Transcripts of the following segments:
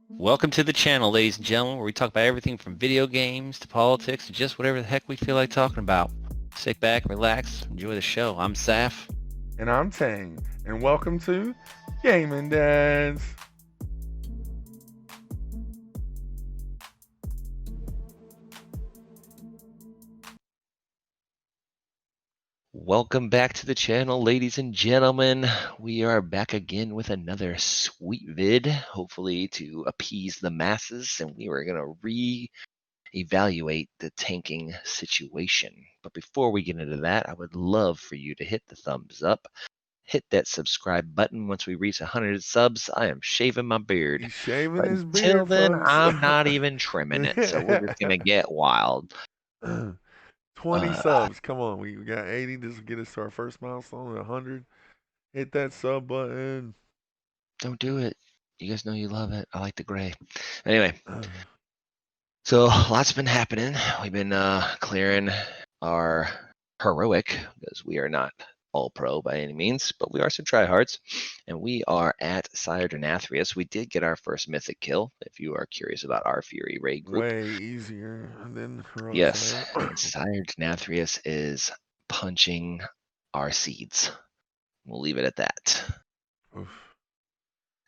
Welcome to the channel, ladies and gentlemen, where we talk about everything from video games to politics to just whatever the heck we feel like talking about. Sit back, relax, enjoy the show. I'm Saph. And I'm Tang, and welcome to Gaming Dads. Welcome back to the channel, ladies and gentlemen. We are back again with another sweet vid, hopefully to appease the masses, and we are going to re-evaluate the tanking situation. But before we get into that, I would love for you to hit the thumbs up. Hit that subscribe button. Once we reach 100 subs, I am shaving my beard. He's shaving But his until beard, then, folks. I'm not even trimming it. So we're just going to get wild. 20 subs. Come on, we got 80. This will get us to our first milestone at 100. Hit that sub button. Don't do it. You guys know you love it. I like the gray. Anyway, so lots been happening. We've been clearing our heroic because we are not all pro by any means, but we are some tryhards, and we are at Sire Denathrius. We did get our first mythic kill. If you are curious about our Fury raid group, Way easier than Heroic yes, Sire. and Sire Denathrius is punching our seeds. We'll leave it at that. Oof,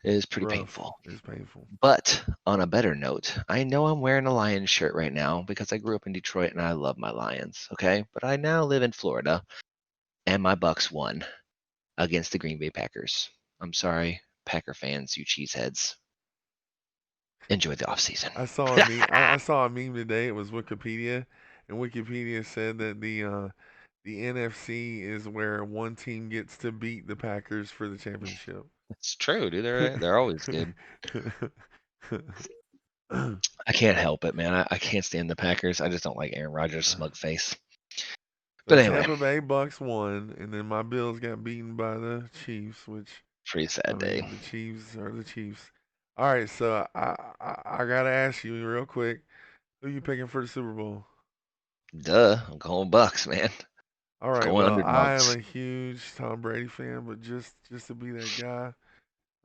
It is pretty rough. painful. It's painful. But on a better note, I know I'm wearing a Lions shirt right now because I grew up in Detroit and I love my Lions, okay? But I now live in Florida and my Bucks won against the Green Bay Packers. I'm sorry, Packer fans, you cheeseheads. Enjoy the offseason. I saw a meme. I saw a meme today. It was Wikipedia, and Wikipedia said that the NFC is where one team gets to beat the Packers for the championship. It's true, dude. They're always good. I can't help it, man. I can't stand the Packers. I just don't like Aaron Rodgers' smug face. So But anyway, Tampa Bay Bucks won, and then my Bills got beaten by the Chiefs, which pretty I sad day. mean the Chiefs are the Chiefs. All right, so I gotta ask you real quick, who you picking for the Super Bowl? Duh, I'm going Bucks, man. All right, Going well I am underdogs. a huge Tom Brady fan, but just to be that guy,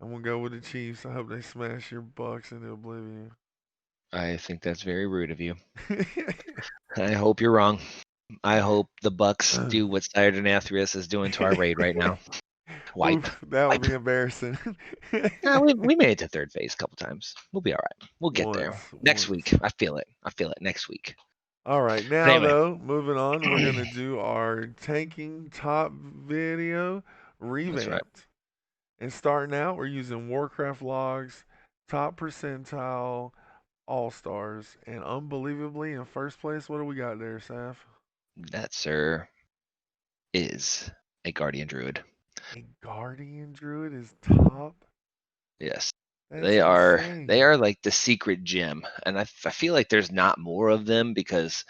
I'm gonna go with the Chiefs. I hope they smash your Bucks into oblivion. I think that's very rude of you. I hope you're wrong. I hope the Bucks do what Sire Denathrius is doing to our raid right now. Wipe. Oof, that would Wipe. be embarrassing. We made it to third phase a couple times. We'll be all right. We'll get there. Next Once. week. I feel it. I feel it next week. All right, But now anyway. though, moving on, we're gonna do our tanking top video That's right. revamped. And starting out, we're using Warcraft logs, top percentile, all stars, and unbelievably in first place. What do we got there, Saf? That, sir, is a Guardian Druid. A Guardian Druid is top. Yes. That's They insane. are like the secret gem, and I feel like there's not more of them because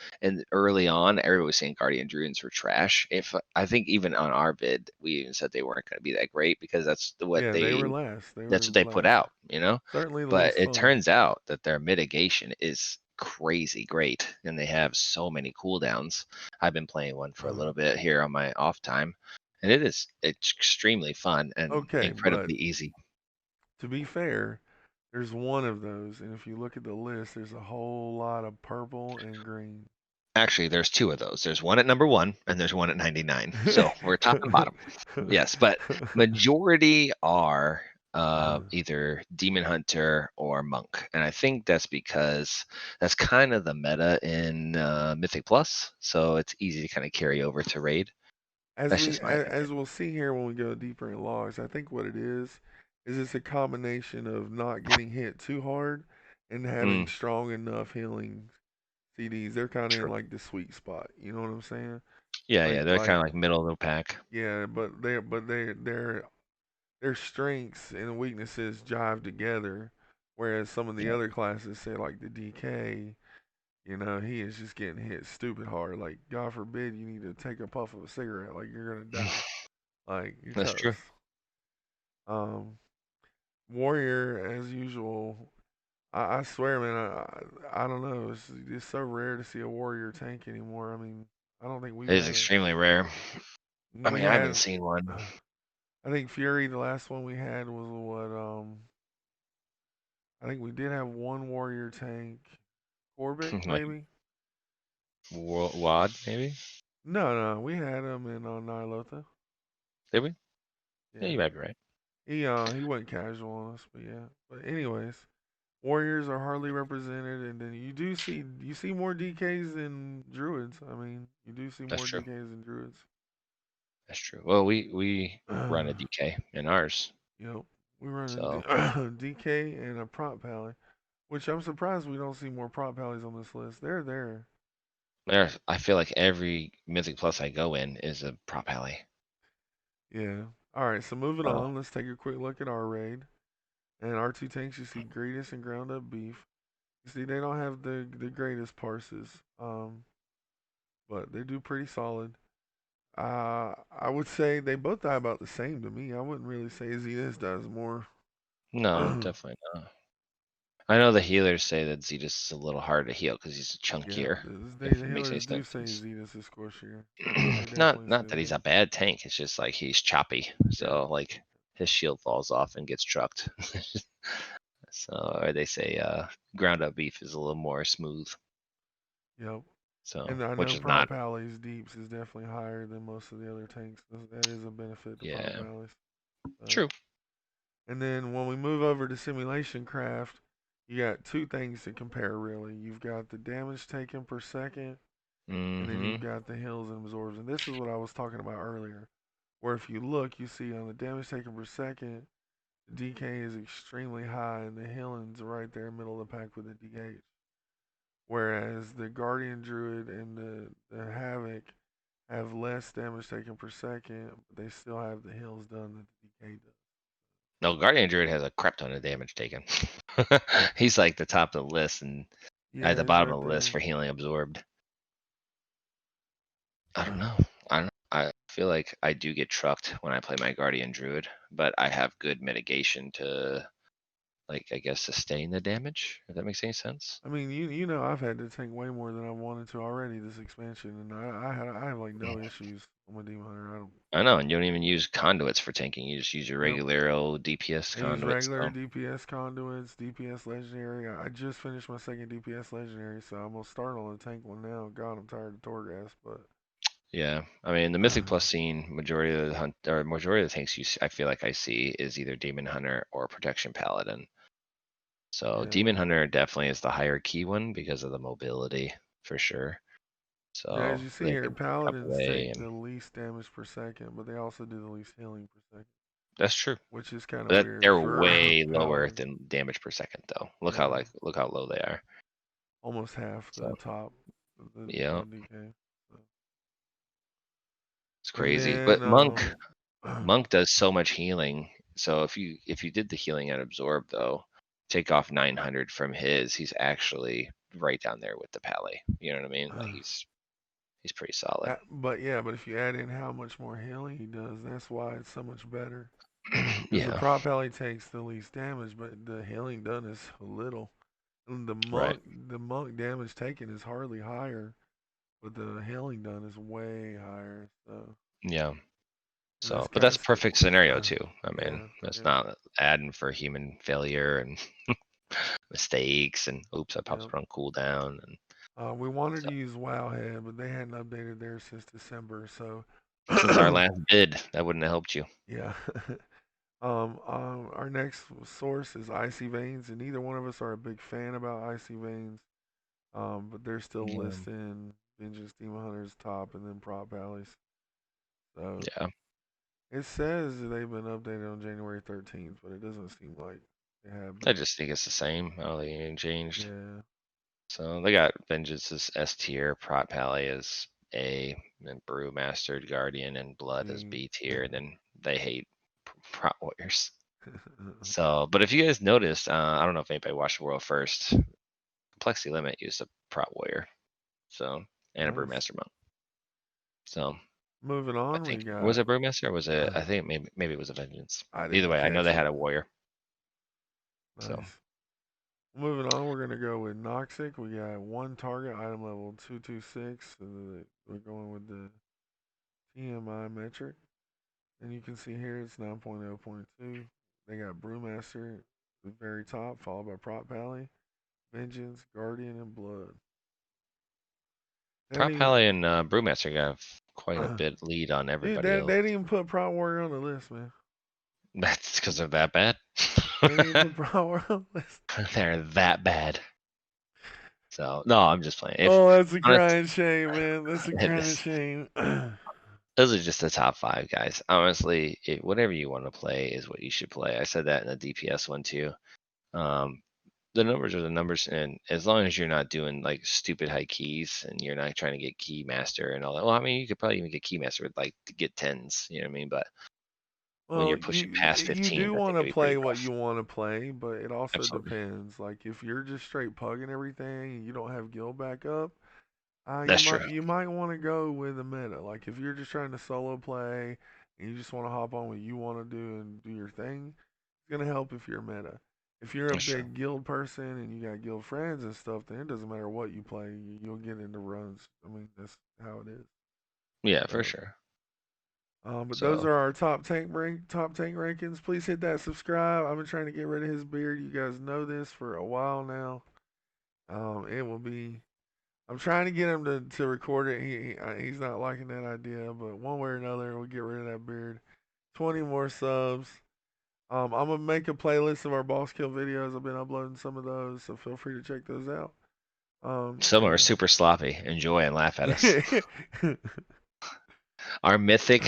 early on everyone was saying Guardian Druids were trash. If I think even on our vid we even said they weren't going to be that great because Yeah, they were last. They that's were what they put last. out, you know. Certainly the But least it fun. turns out that their mitigation is crazy great, and they have so many cooldowns. I've been playing one for a little bit here on my off time, and it's extremely fun and Okay, but incredibly easy. to be fair, there's one of those, and if you look at the list, there's a whole lot of purple and green. Actually, there's two of those. There's one at number 1 and there's one at 99. So we're top and bottom. Yes, but majority are either Demon Hunter or Monk. And I think that's because that's kind of the meta in Mythic Plus. So it's easy to kind of carry over to Raid. as That's we just my as opinion. we'll see here when we go deeper in logs, I think what it is it's a combination of not getting hit too hard and having Mm, strong enough healing CDs. They're kind of in true. like the sweet spot. You know what I'm saying? Yeah, Like yeah. They're kind like of like middle of the pack. yeah, but their strengths and weaknesses jive together. Whereas some of the Yeah. other classes, say like the DK, you know, he is just getting hit stupid hard. Like, God forbid you need to take a puff of a cigarette, like you're gonna die. Like, you're That's true. toast. Um, Warrior, as usual. I swear, man, I don't know. It's so rare to see a warrior tank anymore. I mean, I don't think we've It is had a extremely rare. I we mean, I haven't had. seen one. I think Fury, the last one we had was what I think we did have one warrior tank. Corbett, Like maybe? Wad, maybe? No, no, we had him in Nilotha. Did we? Yeah, Yeah. you might be right. He went casual on us, but yeah. But anyways, warriors are hardly represented, and then you see more DKs than druids. I mean, you do see That's more true. DKs than druids. That's true. Well, we run a DK in ours, Yep. We run a so DK and a prop pally, which I'm surprised we don't see more prop pallies on this list. They're there. there's. I feel like every Mythic Plus I go in is a prop alley. Yeah. All right. So moving So on, let's take a quick look at our raid. And our two tanks, you see greatest and ground up beef. You see they don't have the greatest parses, but they do pretty solid. I would say they both die about the same to me. I wouldn't really say Zetas does more. no, Yeah, definitely not. I know the healers say that Zetus is a little harder to heal because he's chunkier. If the it makes any healers do sense. say Zetas is squishier. They not definitely say not that he's that. a bad tank. It's just like he's choppy. Yeah. So like his shield falls off and gets trucked. So or they say ground up beef is a little more smooth. Yep. So And I which know is not. prop alleys deeps is definitely higher than most of the other tanks. That is a benefit to prop Yeah, alleys. So. true. And then when we move over to simulation craft, you got two things to compare really. You've got the damage taken per second, and then Mm-hmm. you've got the heals and absorbs. And this is what I was talking about earlier, where if you look, you see on the damage taken per second, the DK is extremely high, and the healing's right there middle of the pack with the DH. Whereas the Guardian Druid and the Havoc have less damage taken per second, but they still have the heals done that the DK does. No, Guardian Druid has a crap ton of damage taken. He's like the top of the list and at Yeah, the he's bottom right of the list there. for healing absorbed. I don't know. I don't. I feel like I do get trucked when I play my Guardian Druid, but I have good mitigation to, like, I guess, sustain the damage. If that makes any sense. I mean, you know, I've had to tank way more than I wanted to already this expansion, and I have like no Mm. issues on my Demon Hunter. I don't. I know, and you don't even use conduits for tanking. You just use your Yep. regular old DPS I use conduits. regular So DPS conduits, DPS legendary. I just finished my second DPS legendary, so I'm gonna start on the tank one now. God, I'm tired of Torghast, but yeah, I mean, the Mythic Plus scene, majority of the hunt or majority of the tanks I feel like I see is either Demon Hunter or Protection Paladin. So yeah. Demon Hunter definitely is the higher key one because of the mobility for sure. Yeah, So as you see they here, could jump paladins away, take and the least damage per second, but they also do the least healing per second, that's true. which is kind of But weird they're for way lower paladins. than damage per second, though. Yeah, Look how low they are. almost half the So top of yeah, the DK. So. it's And crazy. then But Monk does so much healing. So if you did the healing at Absorb though, take off 900 from his, he's actually right down there with the Pally. You know what I mean? Like he's pretty solid. but yeah, but if you add in how much more healing he does, that's why it's so much better. Because the Yeah. prop alley takes the least damage, but the healing done is little. And Right. the monk damage taken is hardly higher, but the healing done is way higher. So, Yeah. and that's So, but kind that's of a perfect scenario too. I mean, yeah, that's yeah, not adding for human failure and mistakes and oops, I yeah. popped on cooldown and We wanted so to use Wowhead, but they hadn't updated theirs since December. So, since our last bid, that wouldn't have helped you. yeah. Our next source is Icy Veins, and neither one of us are a big fan about Icy Veins. But they're still Yeah. listing Vengeance Demon Hunters top and then Prop Alleys. So Yeah. it says that they've been updated on January 13th, but it doesn't seem like they have I been. just think it's the same. I don't think anything changed. Yeah, So they got Vengeance as S tier, Prot Pally as A, and Brew Mastered Guardian and Blood as B. B tier. And then they hate Prot Warriors. So, but if you guys noticed, I don't know if anybody watched the World First. Complexity Limit used a Prot Warrior, so and a Nice. Brewmaster Monk. So Moving I on, we think was got. it Brewmaster or was it? I think maybe it was a Vengeance. I Either didn't way, I know catch they it. had a Warrior. So Nice. Moving on, we're gonna go with Noxic. We got one target, item level 226. We're going with the TMI metric. And you can see here it's 9.0.2. They got Brewmaster. the very top, followed by Prop Pally, Vengeance, Guardian, and Blood. They didn't Prop even, Pally and Brewmaster got quite a bit lead on dude, everybody they else. didn't even put Prop Warrior on the list, man. That's because they're that bad. They didn't even put Prop Warrior on the list. They're that bad. So no, I'm just playing. If Oh, that's a honest, crying shame, man. That's a crying this, shame. those are just the top 5 guys. Honestly, whatever you want to play is what you should play. I said that in the DPS one too. Um, the numbers are the numbers, and as long as you're not doing like stupid high keys and you're not trying to get key master and all that. Well, I mean, you could probably even get key master with like to get 10s. You know what I mean? But when Well, you're pushing past you 15, do I want think to it'd be pretty play what rough. you want to play, but it also Absolutely, depends. Like if you're just straight pugging everything and you don't have guild backup, that's true. you might want to go with a meta. Like if you're just trying to solo play and you just want to hop on what you want to do and do your thing, it's gonna help if you're meta. If you're a That's true. big guild person and you got guild friends and stuff, then it doesn't matter what you play, you'll get into runs. I mean that's how it is. Yeah, for So. sure. But those So are our top tank rankings. Please hit that subscribe. I've been trying to get rid of his beard. You guys know this for a while now. It will be. I'm trying to get him to record it. He's not liking that idea, but one way or another, we'll get rid of that beard. 20 more subs. I'm gonna make a playlist of our boss kill videos. I've been uploading some of those, so feel free to check those out. some are And super sloppy. Enjoy and laugh at us. Our mythic,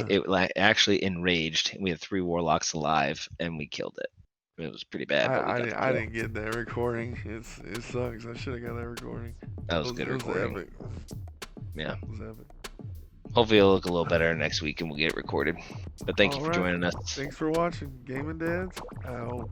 actually enraged. We had 3 warlocks alive, and we killed it. It was pretty bad, but we got the I kill. didn't get that recording. It sucks. I should have got that recording. That was a good It was recording. epic. Yeah. It was epic. Hopefully it'll look a little better next week and we'll get it recorded. But thank you All for right. joining us. Thanks for watching. Gaming Dads out.